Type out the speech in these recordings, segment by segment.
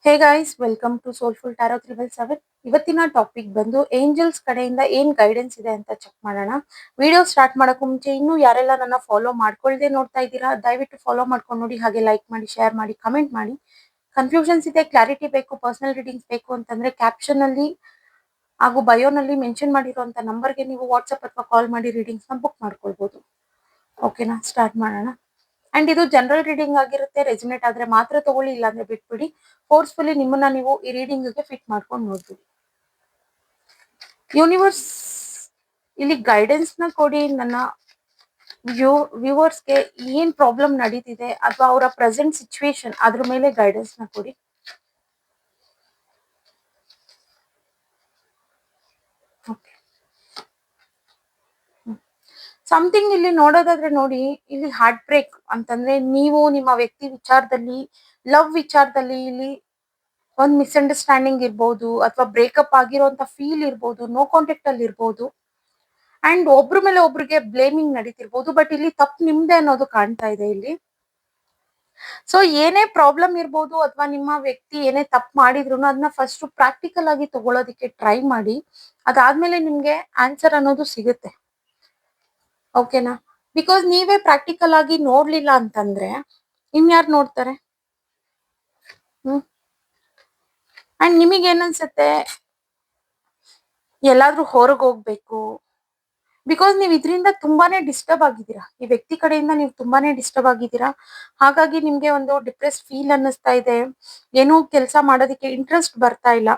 Hey guys, welcome to soulful tarot 3/7. ಇವತ್ತಿನ topic ಬಂದು angels ಕಡೆಯಿಂದ ಏನ್ ಗೈಡೆನ್ಸ್ ಇದೆ ಅಂತ ಚೆಕ್ ಮಾಡೋಣ. ವಿಡಿಯೋ ಸ್ಟಾರ್ಟ್ ಮಾಡೋಕ್ಕೂ ಮುಂಚೆ ಇನ್ನೂ ಯಾರೆಲ್ಲ ನನ್ನ ಫಾಲೋ ಮಾಡ್ಕೊಳ್ದೆ ನೋಡ್ತಾ ಇದ್ದೀರಾ, ದಯವಿಟ್ಟು ಫಾಲೋ ಮಾಡ್ಕೊಂಡು ನೋಡಿ. ಹಾಗೆ ಲೈಕ್ ಮಾಡಿ, ಶೇರ್ ಮಾಡಿ, ಕಮೆಂಟ್ ಮಾಡಿ. ಕನ್ಫ್ಯೂಷನ್ಸ್ ಇದೆ, ಕ್ಲಾರಿಟಿ ಬೇಕು, ಪರ್ಸನಲ್ ರೀಡಿಂಗ್ಸ್ ಬೇಕು ಅಂತಂದ್ರೆ ಕ್ಯಾಪ್ಷನ್ ಅಲ್ಲಿ ಹಾಗೂ ಬಯೋನಲ್ಲಿ ಮೆನ್ಷನ್ ಮಾಡಿರುವಂತ ನಂಬರ್ಗೆ ನೀವು ವಾಟ್ಸ್ಆಪ್ ಅಥವಾ ಕಾಲ್ ಮಾಡಿ ರೀಡಿಂಗ್ಸ್ ನ ಬುಕ್ ಮಾಡ್ಕೊಳ್ಬಹುದು. ಓಕೆನಾ, ಸ್ಟಾರ್ಟ್ ಮಾಡೋಣ. ಅಂಡ್ ಇದು ಜನರಲ್ ರೀಡಿಂಗ್ ಆಗಿರುತ್ತೆ. ರೆಸಿನೇಟ್ ಆದ್ರೆ ಮಾತ್ರ ತಗೊಳ್ಳಿ, ಇಲ್ಲಾಂದ್ರೆ ಬಿಟ್ಬಿಡಿ. ಫೋರ್ಸ್ಫುಲಿ ನಿಮ್ಮನ್ನ ನೀವು ಈ ರೀಡಿಂಗ್ ಗೆ ಫಿಟ್ ಮಾಡ್ಕೊಂಡು ನೋಡ್ಬಿಡಿ. ಯೂನಿವರ್ಸ್ ಇಲ್ಲಿ ಗೈಡೆನ್ಸ್ ನ ಕೊಡಿ. ನನ್ನ ವ್ಯೂವರ್ಸ್ಗೆ ಏನ್ ಪ್ರಾಬ್ಲಮ್ ನಡೀತಿದೆ ಅಥವಾ ಅವರ ಪ್ರೆಸೆಂಟ್ ಸಿಚುವೇಶನ್ ಅದ್ರ ಮೇಲೆ ಗೈಡೆನ್ಸ್ ನ ಕೊಡಿ. ಸಮಥಿಂಗ್ ಇಲ್ಲಿ ನೋಡೋದಾದ್ರೆ ನೋಡಿ, ಇಲ್ಲಿ ಹಾರ್ಟ್ ಬ್ರೇಕ್ ಅಂತಂದ್ರೆ ನೀವು ನಿಮ್ಮ ವ್ಯಕ್ತಿ ವಿಚಾರದಲ್ಲಿ, ಲವ್ ವಿಚಾರದಲ್ಲಿ ಇಲ್ಲಿ ಒಂದ್ ಮಿಸ್ಅಂಡರ್ಸ್ಟ್ಯಾಂಡಿಂಗ್ ಇರ್ಬೋದು, ಅಥವಾ ಬ್ರೇಕಪ್ ಆಗಿರುವಂತ ಫೀಲ್ ಇರ್ಬೋದು, ನೋ ಕಾಂಟ್ಯಾಕ್ಟ್ ಅಲ್ಲಿ ಇರ್ಬೋದು. ಅಂಡ್ ಒಬ್ರ ಮೇಲೆ ಒಬ್ರಿಗೆ ಬ್ಲೇಮಿಂಗ್ ನಡೀತಿರ್ಬೋದು. ಬಟ್ ಇಲ್ಲಿ ತಪ್ಪು ನಿಮ್ದೆ ಅನ್ನೋದು ಕಾಣ್ತಾ ಇದೆ ಇಲ್ಲಿ. ಸೊ ಏನೇ ಪ್ರಾಬ್ಲಮ್ ಇರ್ಬೋದು ಅಥವಾ ನಿಮ್ಮ ವ್ಯಕ್ತಿ ಏನೇ ತಪ್ಪು ಮಾಡಿದ್ರು ಅದನ್ನ ಫಸ್ಟ್ ಪ್ರಾಕ್ಟಿಕಲ್ ಆಗಿ ತಗೊಳ್ಳೋದಕ್ಕೆ ಟ್ರೈ ಮಾಡಿ. ಅದಾದ್ಮೇಲೆ ನಿಮ್ಗೆ ಆನ್ಸರ್ ಅನ್ನೋದು ಸಿಗುತ್ತೆ. ಓಕೆನಾ, ಬಿಕಾಸ್ ನೀವೇ ಪ್ರಾಕ್ಟಿಕಲ್ ಆಗಿ ನೋಡ್ಲಿಲ್ಲ ಅಂತಂದ್ರೆ ಇನ್ಯಾರು ನೋಡ್ತಾರೆ? ಅಂಡ್ ನಿಮಗೆ ಏನನ್ಸುತ್ತೆ, ಎಲ್ಲಾದ್ರೂ ಹೊರಗೆ ಹೋಗ್ಬೇಕು. ಬಿಕಾಸ್ ನೀವು ಇದರಿಂದ ತುಂಬಾನೇ ಡಿಸ್ಟರ್ಬ್ ಆಗಿದ್ದೀರಾ, ಈ ವ್ಯಕ್ತಿ ಕಡೆಯಿಂದ ನೀವು ತುಂಬಾನೇ ಡಿಸ್ಟರ್ಬ್ ಆಗಿದ್ದೀರಾ. ಹಾಗಾಗಿ ನಿಮ್ಗೆ ಒಂದು ಡಿಪ್ರೆಸ್ ಫೀಲ್ ಅನ್ನಿಸ್ತಾ ಇದೆ, ಏನೂ ಕೆಲಸ ಮಾಡೋದಕ್ಕೆ ಇಂಟ್ರೆಸ್ಟ್ ಬರ್ತಾ ಇಲ್ಲ.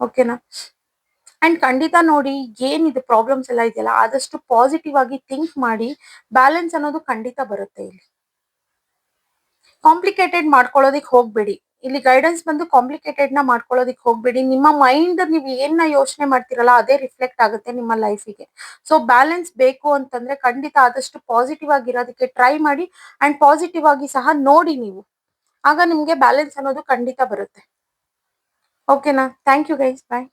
ಓಕೆನಾ, ಅಂಡ್ ಖಂಡಿತ ನೋಡಿ, ಏನಿದೆ ಪ್ರಾಬ್ಲಮ್ಸ್ ಎಲ್ಲ ಇದೆಯಲ್ಲ, ಆದಷ್ಟು ಪಾಸಿಟಿವ್ ಆಗಿ ಥಿಂಕ್ ಮಾಡಿ. ಬ್ಯಾಲೆನ್ಸ್ ಅನ್ನೋದು ಖಂಡಿತ ಬರುತ್ತೆ. ಇಲ್ಲಿ ಕಾಂಪ್ಲಿಕೇಟೆಡ್ ಮಾಡ್ಕೊಳ್ಳೋದಿಕ್ ಹೋಗ್ಬೇಡಿ. ಇಲ್ಲಿ ಗೈಡೆನ್ಸ್ ಬಂದು ಕಾಂಪ್ಲಿಕೇಟೆಡ್ ನ ಮಾಡ್ಕೊಳ್ಳೋದಿಕ್ ಹೋಗ್ಬೇಡಿ. ನಿಮ್ಮ ಮೈಂಡ್ ನೀವು ಏನ ಯೋಚನೆ ಮಾಡ್ತಿರಲ್ಲ ಅದೇ ರಿಫ್ಲೆಕ್ಟ್ ಆಗುತ್ತೆ ನಿಮ್ಮ ಲೈಫಿಗೆ. ಸೊ ಬ್ಯಾಲೆನ್ಸ್ ಬೇಕು ಅಂತಂದ್ರೆ ಖಂಡಿತ ಆದಷ್ಟು ಪಾಸಿಟಿವ್ ಆಗಿರೋದಕ್ಕೆ ಟ್ರೈ ಮಾಡಿ. ಅಂಡ್ ಪಾಸಿಟಿವ್ ಆಗಿ ಸಹ ನೋಡಿ ನೀವು, ಆಗ ನಿಮ್ಗೆ ಬ್ಯಾಲೆನ್ಸ್ ಅನ್ನೋದು ಖಂಡಿತ ಬರುತ್ತೆ. ಓಕೆನಾ, ಥ್ಯಾಂಕ್ ಯು ಗೈಸ್, ಬಾಯ್.